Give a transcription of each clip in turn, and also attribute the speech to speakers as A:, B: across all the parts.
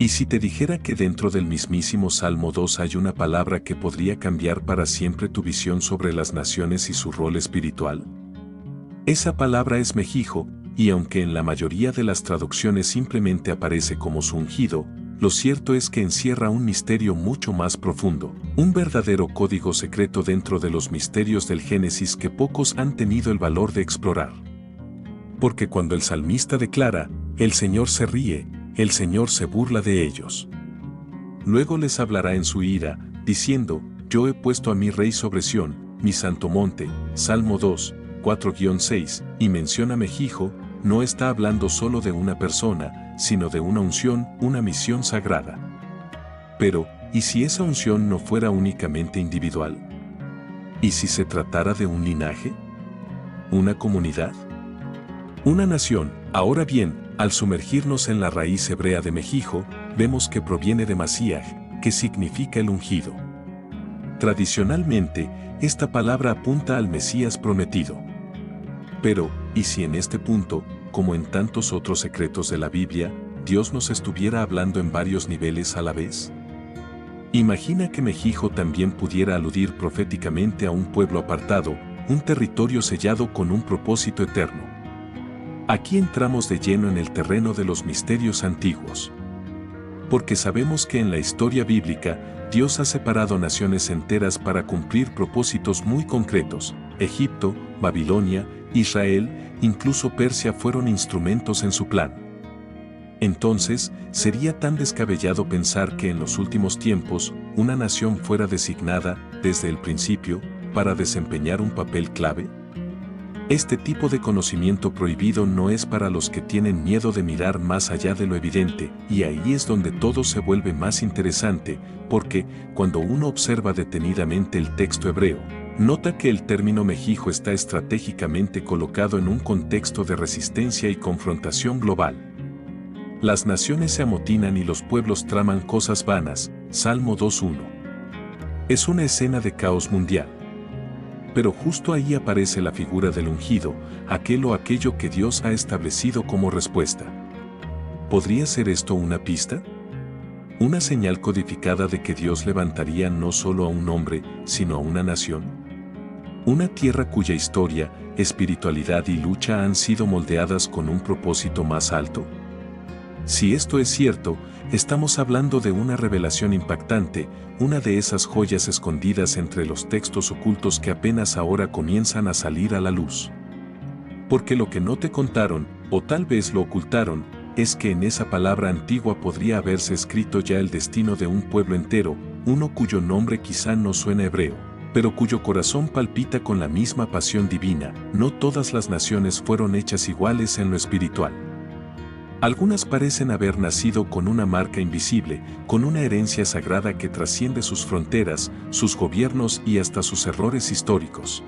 A: ¿Y si te dijera que dentro del mismísimo Salmo 2 hay una palabra que podría cambiar para siempre tu visión sobre las naciones y su rol espiritual? Esa palabra es Mejijo, y aunque en la mayoría de las traducciones simplemente aparece como su ungido, lo cierto es que encierra un misterio mucho más profundo, un verdadero código secreto dentro de los misterios del Génesis que pocos han tenido el valor de explorar. Porque cuando el salmista declara, el Señor se ríe, el Señor se burla de ellos. Luego les hablará en su ira, diciendo, yo he puesto a mi rey sobre Sión, mi santo monte, Salmo 2, 4-6, y menciona Mejijo, no está hablando solo de una persona, sino de una unción, una misión sagrada. Pero, ¿y si esa unción no fuera únicamente individual? ¿Y si se tratara de un linaje? ¿Una comunidad? ¿Una nación? Ahora bien, al sumergirnos en la raíz hebrea de Mejijo, vemos que proviene de Masíaj, que significa el ungido. Tradicionalmente, esta palabra apunta al Mesías prometido. Pero, ¿y si en este punto, como en tantos otros secretos de la Biblia, Dios nos estuviera hablando en varios niveles a la vez? Imagina que Mejijo también pudiera aludir proféticamente a un pueblo apartado, un territorio sellado con un propósito eterno. Aquí entramos de lleno en el terreno de los misterios antiguos. Porque sabemos que en la historia bíblica, Dios ha separado naciones enteras para cumplir propósitos muy concretos. Egipto, Babilonia, Israel, incluso Persia fueron instrumentos en su plan. Entonces, ¿sería tan descabellado pensar que en los últimos tiempos, una nación fuera designada, desde el principio, para desempeñar un papel clave? Este tipo de conocimiento prohibido no es para los que tienen miedo de mirar más allá de lo evidente, y ahí es donde todo se vuelve más interesante, porque, cuando uno observa detenidamente el texto hebreo, nota que el término Mejijo está estratégicamente colocado en un contexto de resistencia y confrontación global. Las naciones se amotinan y los pueblos traman cosas vanas, Salmo 2:1. Es una escena de caos mundial. Pero justo ahí aparece la figura del ungido, aquel o aquello que Dios ha establecido como respuesta. ¿Podría ser esto una pista? ¿Una señal codificada de que Dios levantaría no solo a un hombre, sino a una nación? Una tierra cuya historia, espiritualidad y lucha han sido moldeadas con un propósito más alto. Si esto es cierto, estamos hablando de una revelación impactante, una de esas joyas escondidas entre los textos ocultos que apenas ahora comienzan a salir a la luz. Porque lo que no te contaron, o tal vez lo ocultaron, es que en esa palabra antigua podría haberse escrito ya el destino de un pueblo entero, uno cuyo nombre quizá no suena hebreo, pero cuyo corazón palpita con la misma pasión divina. No todas las naciones fueron hechas iguales en lo espiritual. Algunas parecen haber nacido con una marca invisible, con una herencia sagrada que trasciende sus fronteras, sus gobiernos y hasta sus errores históricos.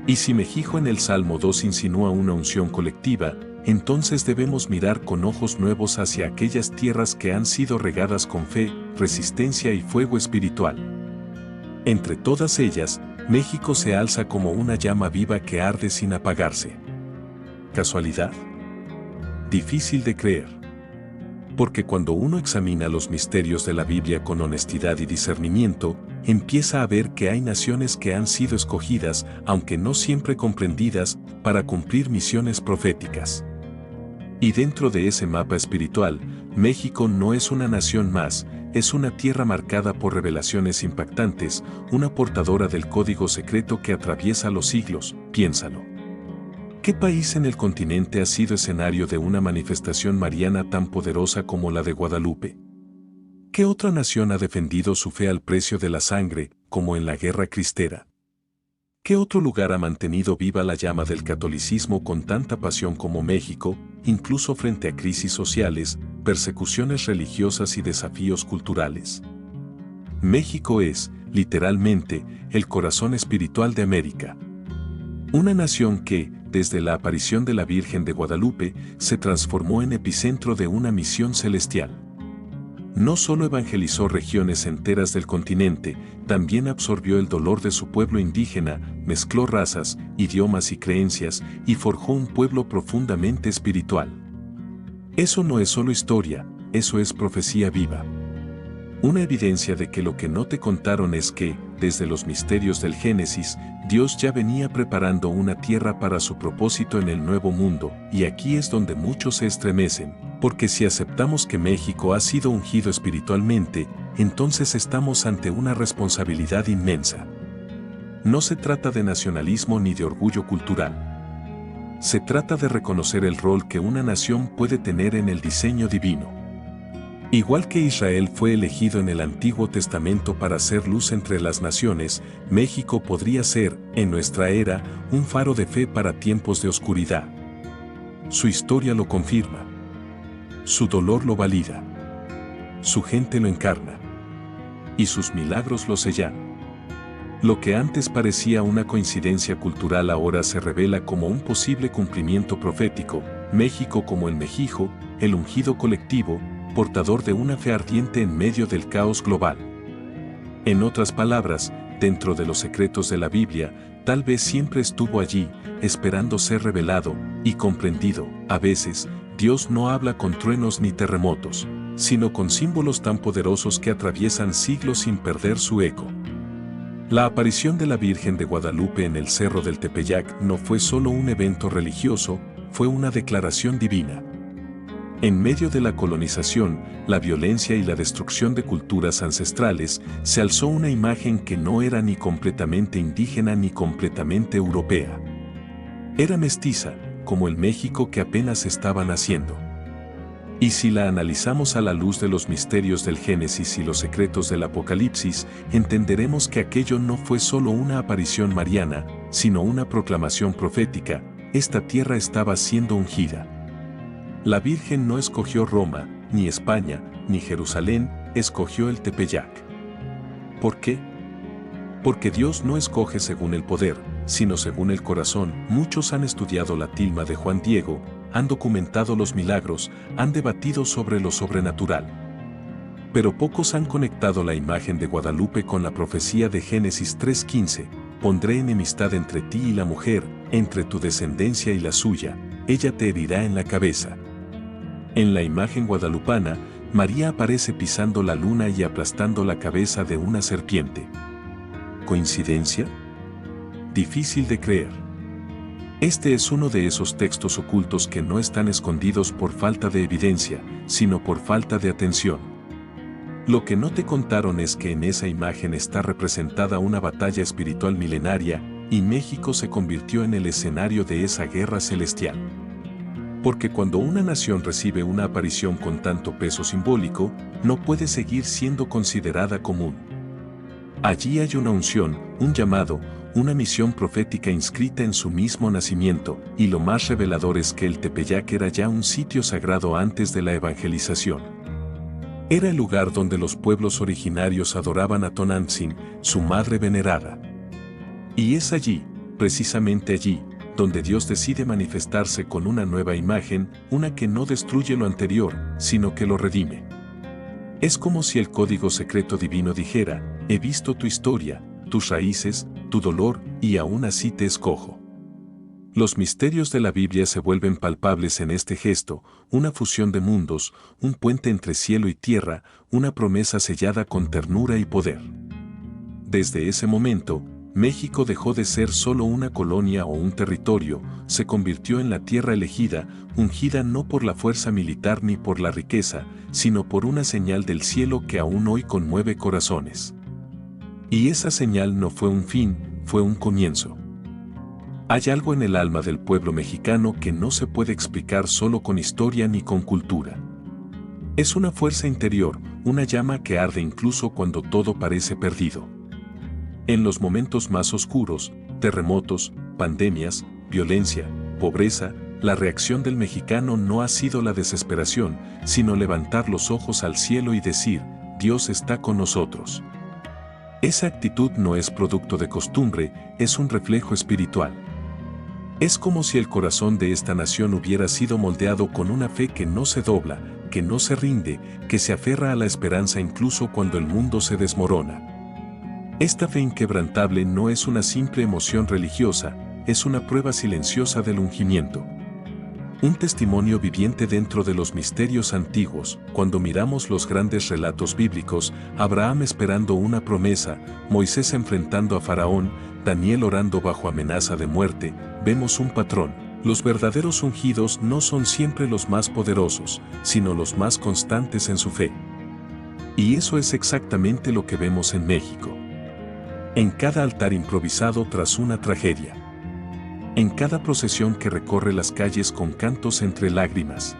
A: Y si Mejijo en el Salmo 2 insinúa una unción colectiva, entonces debemos mirar con ojos nuevos hacia aquellas tierras que han sido regadas con fe, resistencia y fuego espiritual. Entre todas ellas, México se alza como una llama viva que arde sin apagarse. ¿Casualidad? Difícil de creer. Porque cuando uno examina los misterios de la Biblia con honestidad y discernimiento, empieza a ver que hay naciones que han sido escogidas, aunque no siempre comprendidas, para cumplir misiones proféticas. Y dentro de ese mapa espiritual, México no es una nación más, es una tierra marcada por revelaciones impactantes, una portadora del código secreto que atraviesa los siglos. Piénsalo. ¿Qué país en el continente ha sido escenario de una manifestación mariana tan poderosa como la de Guadalupe? ¿Qué otra nación ha defendido su fe al precio de la sangre, como en la Guerra Cristera? ¿Qué otro lugar ha mantenido viva la llama del catolicismo con tanta pasión como México, incluso frente a crisis sociales, persecuciones religiosas y desafíos culturales? México es, literalmente, el corazón espiritual de América. Una nación que, desde la aparición de la Virgen de Guadalupe, se transformó en epicentro de una misión celestial. No solo evangelizó regiones enteras del continente, también absorbió el dolor de su pueblo indígena, mezcló razas, idiomas y creencias, y forjó un pueblo profundamente espiritual. Eso no es solo historia, eso es profecía viva. Una evidencia de que lo que no te contaron es que, desde los misterios del Génesis, Dios ya venía preparando una tierra para su propósito en el Nuevo Mundo, y aquí es donde muchos se estremecen, porque si aceptamos que México ha sido ungido espiritualmente, entonces estamos ante una responsabilidad inmensa. No se trata de nacionalismo ni de orgullo cultural. Se trata de reconocer el rol que una nación puede tener en el diseño divino. Igual que Israel fue elegido en el Antiguo Testamento para hacer luz entre las naciones, México podría ser, en nuestra era, un faro de fe para tiempos de oscuridad. Su historia lo confirma. Su dolor lo valida. Su gente lo encarna. Y sus milagros lo sellan. Lo que antes parecía una coincidencia cultural ahora se revela como un posible cumplimiento profético. México como el Mejijo, el ungido colectivo, portador de una fe ardiente en medio del caos global. En otras palabras, dentro de los secretos de la Biblia, tal vez siempre estuvo allí, esperando ser revelado y comprendido. A veces, Dios no habla con truenos ni terremotos, sino con símbolos tan poderosos que atraviesan siglos sin perder su eco. La aparición de la Virgen de Guadalupe en el Cerro del Tepeyac no fue solo un evento religioso, fue una declaración divina. En medio de la colonización, la violencia y la destrucción de culturas ancestrales, se alzó una imagen que no era ni completamente indígena ni completamente europea. Era mestiza, como el México que apenas estaba naciendo. Y si la analizamos a la luz de los misterios del Génesis y los secretos del Apocalipsis, entenderemos que aquello no fue solo una aparición mariana, sino una proclamación profética: esta tierra estaba siendo ungida. La Virgen no escogió Roma, ni España, ni Jerusalén, escogió el Tepeyac. ¿Por qué? Porque Dios no escoge según el poder, sino según el corazón. Muchos han estudiado la tilma de Juan Diego, han documentado los milagros, han debatido sobre lo sobrenatural. Pero pocos han conectado la imagen de Guadalupe con la profecía de Génesis 3:15, pondré enemistad entre ti y la mujer, entre tu descendencia y la suya, ella te herirá en la cabeza. En la imagen guadalupana, María aparece pisando la luna y aplastando la cabeza de una serpiente. ¿Coincidencia? Difícil de creer. Este es uno de esos textos ocultos que no están escondidos por falta de evidencia, sino por falta de atención. Lo que no te contaron es que en esa imagen está representada una batalla espiritual milenaria, y México se convirtió en el escenario de esa guerra celestial. Porque cuando una nación recibe una aparición con tanto peso simbólico, no puede seguir siendo considerada común. Allí hay una unción, un llamado, una misión profética inscrita en su mismo nacimiento, y lo más revelador es que el Tepeyac era ya un sitio sagrado antes de la evangelización. Era el lugar donde los pueblos originarios adoraban a Tonantzin, su madre venerada. Y es allí, precisamente allí, donde Dios decide manifestarse con una nueva imagen, una que no destruye lo anterior, sino que lo redime. Es como si el código secreto divino dijera: he visto tu historia, tus raíces, tu dolor, y aún así te escojo. Los misterios de la Biblia se vuelven palpables en este gesto, una fusión de mundos, un puente entre cielo y tierra, una promesa sellada con ternura y poder. Desde ese momento, México dejó de ser solo una colonia o un territorio, se convirtió en la tierra elegida, ungida no por la fuerza militar ni por la riqueza, sino por una señal del cielo que aún hoy conmueve corazones. Y esa señal no fue un fin, fue un comienzo. Hay algo en el alma del pueblo mexicano que no se puede explicar solo con historia ni con cultura. Es una fuerza interior, una llama que arde incluso cuando todo parece perdido. En los momentos más oscuros, terremotos, pandemias, violencia, pobreza, la reacción del mexicano no ha sido la desesperación, sino levantar los ojos al cielo y decir: Dios está con nosotros. Esa actitud no es producto de costumbre, es un reflejo espiritual. Es como si el corazón de esta nación hubiera sido moldeado con una fe que no se dobla, que no se rinde, que se aferra a la esperanza incluso cuando el mundo se desmorona. Esta fe inquebrantable no es una simple emoción religiosa, es una prueba silenciosa del ungimiento. Un testimonio viviente dentro de los misterios antiguos. Cuando miramos los grandes relatos bíblicos, Abraham esperando una promesa, Moisés enfrentando a Faraón, Daniel orando bajo amenaza de muerte, vemos un patrón. Los verdaderos ungidos no son siempre los más poderosos, sino los más constantes en su fe. Y eso es exactamente lo que vemos en México. En cada altar improvisado tras una tragedia. En cada procesión que recorre las calles con cantos entre lágrimas.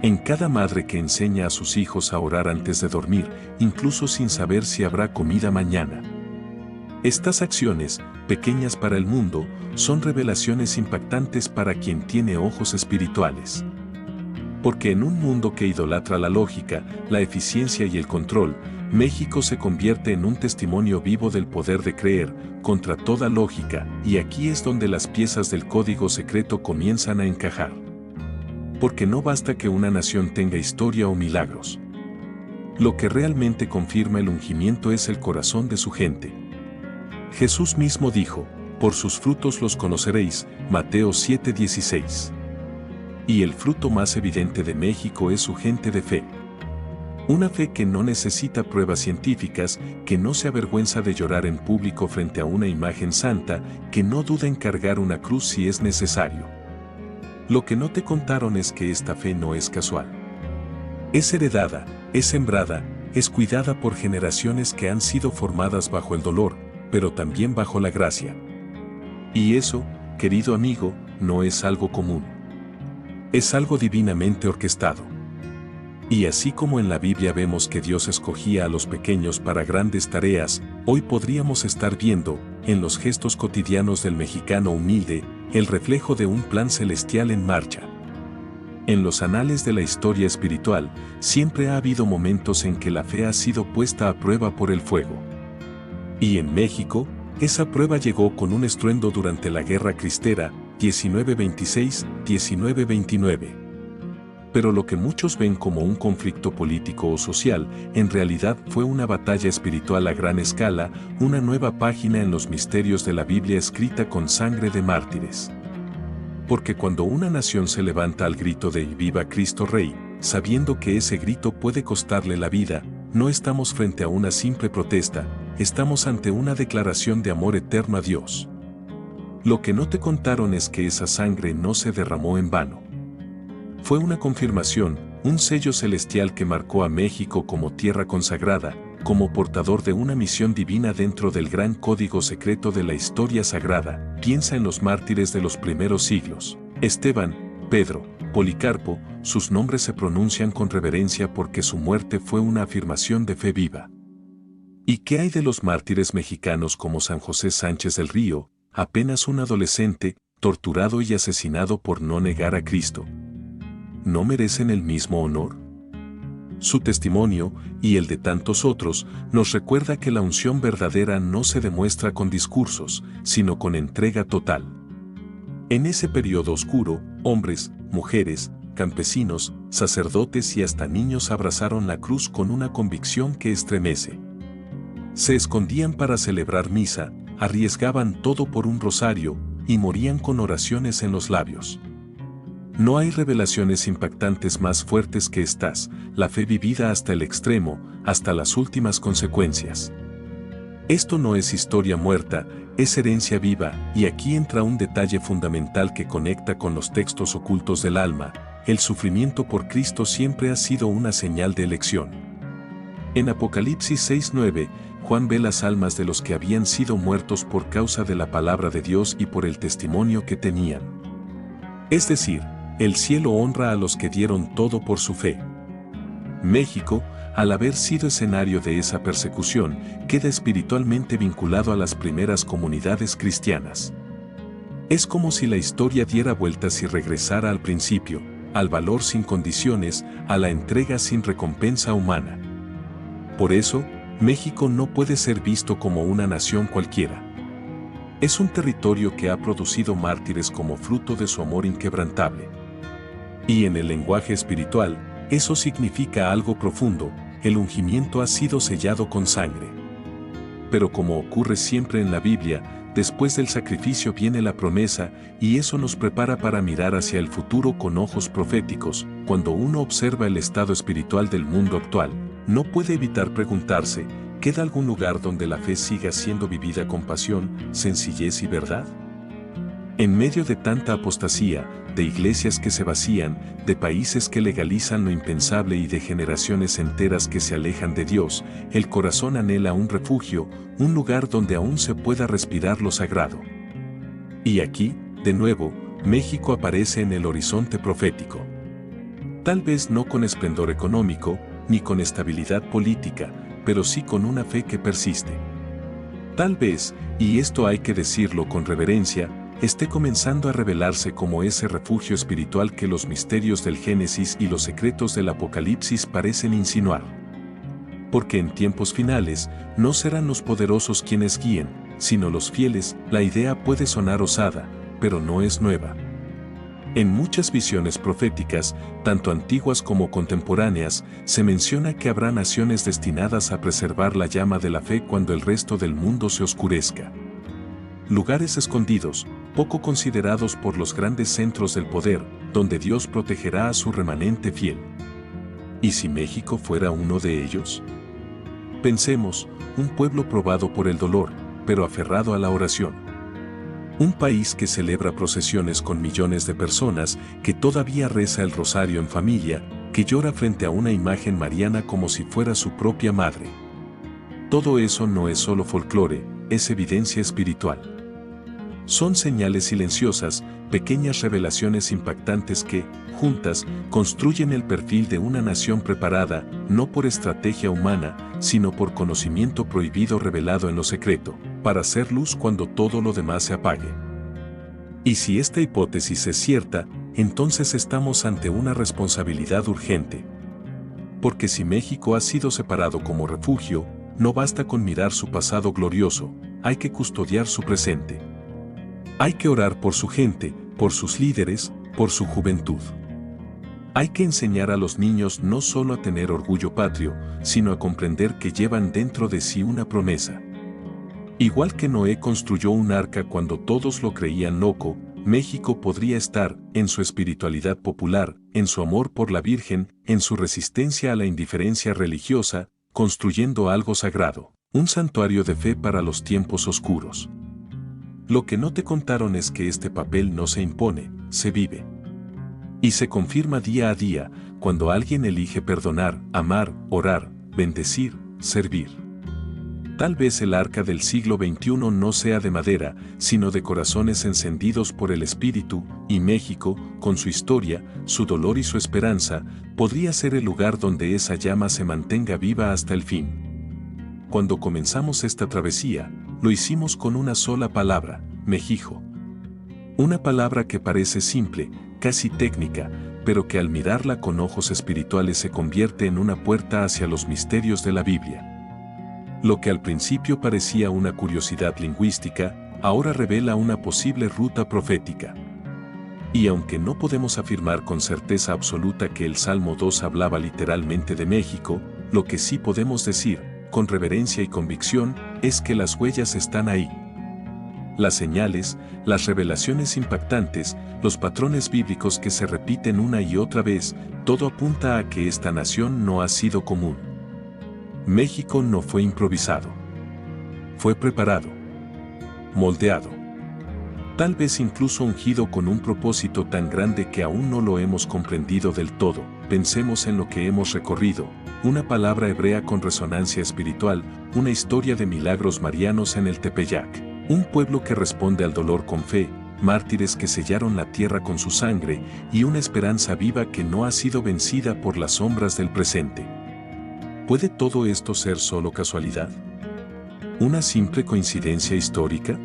A: En cada madre que enseña a sus hijos a orar antes de dormir, incluso sin saber si habrá comida mañana. Estas acciones, pequeñas para el mundo, son revelaciones impactantes para quien tiene ojos espirituales. Porque en un mundo que idolatra la lógica, la eficiencia y el control, México se convierte en un testimonio vivo del poder de creer, contra toda lógica, y aquí es donde las piezas del código secreto comienzan a encajar. Porque no basta que una nación tenga historia o milagros. Lo que realmente confirma el ungimiento es el corazón de su gente. Jesús mismo dijo, por sus frutos los conoceréis, Mateo 7:16. Y el fruto más evidente de México es su gente de fe. Una fe que no necesita pruebas científicas, que no se avergüenza de llorar en público frente a una imagen santa, que no duda en cargar una cruz si es necesario. Lo que no te contaron es que esta fe no es casual. Es heredada, es sembrada, es cuidada por generaciones que han sido formadas bajo el dolor, pero también bajo la gracia. Y eso, querido amigo, no es algo común. Es algo divinamente orquestado. Y así como en la Biblia vemos que Dios escogía a los pequeños para grandes tareas, hoy podríamos estar viendo, en los gestos cotidianos del mexicano humilde, el reflejo de un plan celestial en marcha. En los anales de la historia espiritual, siempre ha habido momentos en que la fe ha sido puesta a prueba por el fuego. Y en México, esa prueba llegó con un estruendo durante la Guerra Cristera, 1926-1929. Pero lo que muchos ven como un conflicto político o social, en realidad fue una batalla espiritual a gran escala, una nueva página en los misterios de la Biblia escrita con sangre de mártires. Porque cuando una nación se levanta al grito de "Viva Cristo Rey", sabiendo que ese grito puede costarle la vida, no estamos frente a una simple protesta, estamos ante una declaración de amor eterno a Dios. Lo que no te contaron es que esa sangre no se derramó en vano. Fue una confirmación, un sello celestial que marcó a México como tierra consagrada, como portador de una misión divina dentro del gran código secreto de la historia sagrada. Piensa en los mártires de los primeros siglos. Esteban, Pedro, Policarpo, sus nombres se pronuncian con reverencia porque su muerte fue una afirmación de fe viva. ¿Y qué hay de los mártires mexicanos como San José Sánchez del Río, apenas un adolescente, torturado y asesinado por no negar a Cristo? ¿No merecen el mismo honor? Su testimonio, y el de tantos otros, nos recuerda que la unción verdadera no se demuestra con discursos, sino con entrega total. En ese periodo oscuro, hombres, mujeres, campesinos, sacerdotes y hasta niños abrazaron la cruz con una convicción que estremece. Se escondían para celebrar misa, arriesgaban todo por un rosario, y morían con oraciones en los labios. No hay revelaciones impactantes más fuertes que estas, la fe vivida hasta el extremo, hasta las últimas consecuencias. Esto no es historia muerta, es herencia viva, y aquí entra un detalle fundamental que conecta con los textos ocultos del alma: el sufrimiento por Cristo siempre ha sido una señal de elección. En Apocalipsis 6:9, Juan ve las almas de los que habían sido muertos por causa de la palabra de Dios y por el testimonio que tenían. Es decir, el cielo honra a los que dieron todo por su fe. México, al haber sido escenario de esa persecución, queda espiritualmente vinculado a las primeras comunidades cristianas. Es como si la historia diera vueltas y regresara al principio, al valor sin condiciones, a la entrega sin recompensa humana. Por eso, México no puede ser visto como una nación cualquiera. Es un territorio que ha producido mártires como fruto de su amor inquebrantable. Y en el lenguaje espiritual, eso significa algo profundo: el ungimiento ha sido sellado con sangre. pero como ocurre siempre en la Biblia, después del sacrificio viene la promesa, y eso nos prepara para mirar hacia el futuro con ojos proféticos. Cuando uno observa el estado espiritual del mundo actual, no puede evitar preguntarse, ¿queda algún lugar donde la fe siga siendo vivida con pasión, sencillez y verdad? En medio de tanta apostasía, de iglesias que se vacían, de países que legalizan lo impensable y de generaciones enteras que se alejan de Dios, el corazón anhela un refugio, un lugar donde aún se pueda respirar lo sagrado. Y aquí, de nuevo, México aparece en el horizonte profético. Tal vez no con esplendor económico, ni con estabilidad política, pero sí con una fe que persiste. Tal vez, y esto hay que decirlo con reverencia, esté comenzando a revelarse como ese refugio espiritual que los misterios del Génesis y los secretos del Apocalipsis parecen insinuar. Porque en tiempos finales, no serán los poderosos quienes guíen, sino los fieles. La idea puede sonar osada, pero no es nueva. En muchas visiones proféticas, tanto antiguas como contemporáneas, se menciona que habrá naciones destinadas a preservar la llama de la fe cuando el resto del mundo se oscurezca. Lugares escondidos, poco considerados por los grandes centros del poder, donde Dios protegerá a su remanente fiel. ¿Y si México fuera uno de ellos? Pensemos, un pueblo probado por el dolor, pero aferrado a la oración. Un país que celebra procesiones con millones de personas, que todavía reza el rosario en familia, que llora frente a una imagen mariana como si fuera su propia madre. Todo eso no es solo folclore, es evidencia espiritual. Son señales silenciosas, pequeñas revelaciones impactantes que, juntas, construyen el perfil de una nación preparada, no por estrategia humana, sino por conocimiento prohibido revelado en lo secreto, para hacer luz cuando todo lo demás se apague. Y si esta hipótesis es cierta, entonces estamos ante una responsabilidad urgente. Porque si México ha sido separado como refugio, no basta con mirar su pasado glorioso, hay que custodiar su presente. Hay que orar por su gente, por sus líderes, por su juventud. Hay que enseñar a los niños no solo a tener orgullo patrio, sino a comprender que llevan dentro de sí una promesa. Igual que Noé construyó un arca cuando todos lo creían loco, México podría estar, en su espiritualidad popular, en su amor por la Virgen, en su resistencia a la indiferencia religiosa, construyendo algo sagrado, un santuario de fe para los tiempos oscuros. Lo que no te contaron es que este papel no se impone, se vive. Y se confirma día a día, cuando alguien elige perdonar, amar, orar, bendecir, servir. Tal vez el arca del siglo XXI no sea de madera, sino de corazones encendidos por el Espíritu, y México, con su historia, su dolor y su esperanza, podría ser el lugar donde esa llama se mantenga viva hasta el fin. Cuando comenzamos esta travesía, lo hicimos con una sola palabra, Mexijo. Una palabra que parece simple, casi técnica, pero que al mirarla con ojos espirituales se convierte en una puerta hacia los misterios de la Biblia. Lo que al principio parecía una curiosidad lingüística, ahora revela una posible ruta profética. Y aunque no podemos afirmar con certeza absoluta que el Salmo 2 hablaba literalmente de México, lo que sí podemos decir, con reverencia y convicción, es que las huellas están ahí. Las señales, las revelaciones impactantes, los patrones bíblicos que se repiten una y otra vez, todo apunta a que esta nación no ha sido común. México no fue improvisado. Fue preparado. Moldeado. Tal vez incluso ungido con un propósito tan grande que aún no lo hemos comprendido del todo. Pensemos en lo que hemos recorrido, una palabra hebrea con resonancia espiritual, una historia de milagros marianos en el Tepeyac, un pueblo que responde al dolor con fe, mártires que sellaron la tierra con su sangre y una esperanza viva que no ha sido vencida por las sombras del presente. ¿Puede todo esto ser solo casualidad? ¿Una simple coincidencia histórica?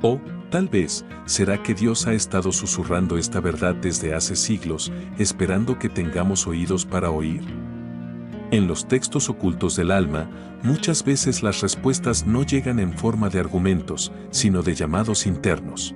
A: ¿O, tal vez, será que Dios ha estado susurrando esta verdad desde hace siglos, esperando que tengamos oídos para oír? En los textos ocultos del alma, muchas veces las respuestas no llegan en forma de argumentos, sino de llamados internos.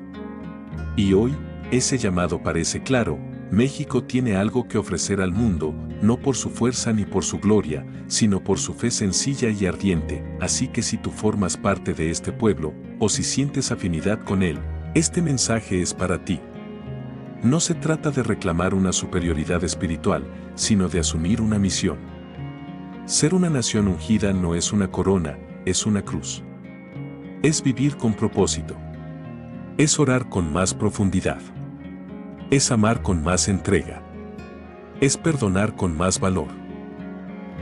A: Y hoy, ese llamado parece claro, México tiene algo que ofrecer al mundo, no por su fuerza ni por su gloria, sino por su fe sencilla y ardiente, así que si tú formas parte de este pueblo, o si sientes afinidad con él, este mensaje es para ti. No se trata de reclamar una superioridad espiritual, sino de asumir una misión. Ser una nación ungida no es una corona, es una cruz. Es vivir con propósito. Es orar con más profundidad. Es amar con más entrega. Es perdonar con más valor.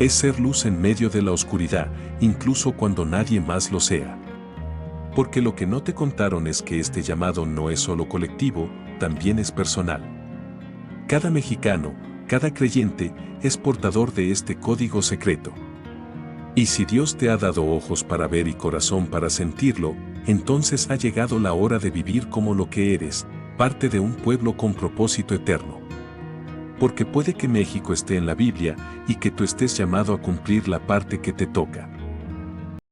A: Es ser luz en medio de la oscuridad, incluso cuando nadie más lo sea. Porque lo que no te contaron es que este llamado no es solo colectivo, también es personal. Cada mexicano, cada creyente, es portador de este código secreto. Y si Dios te ha dado ojos para ver y corazón para sentirlo, entonces ha llegado la hora de vivir como lo que eres, parte de un pueblo con propósito eterno. Porque puede que México esté en la Biblia y que tú estés llamado a cumplir la parte que te toca.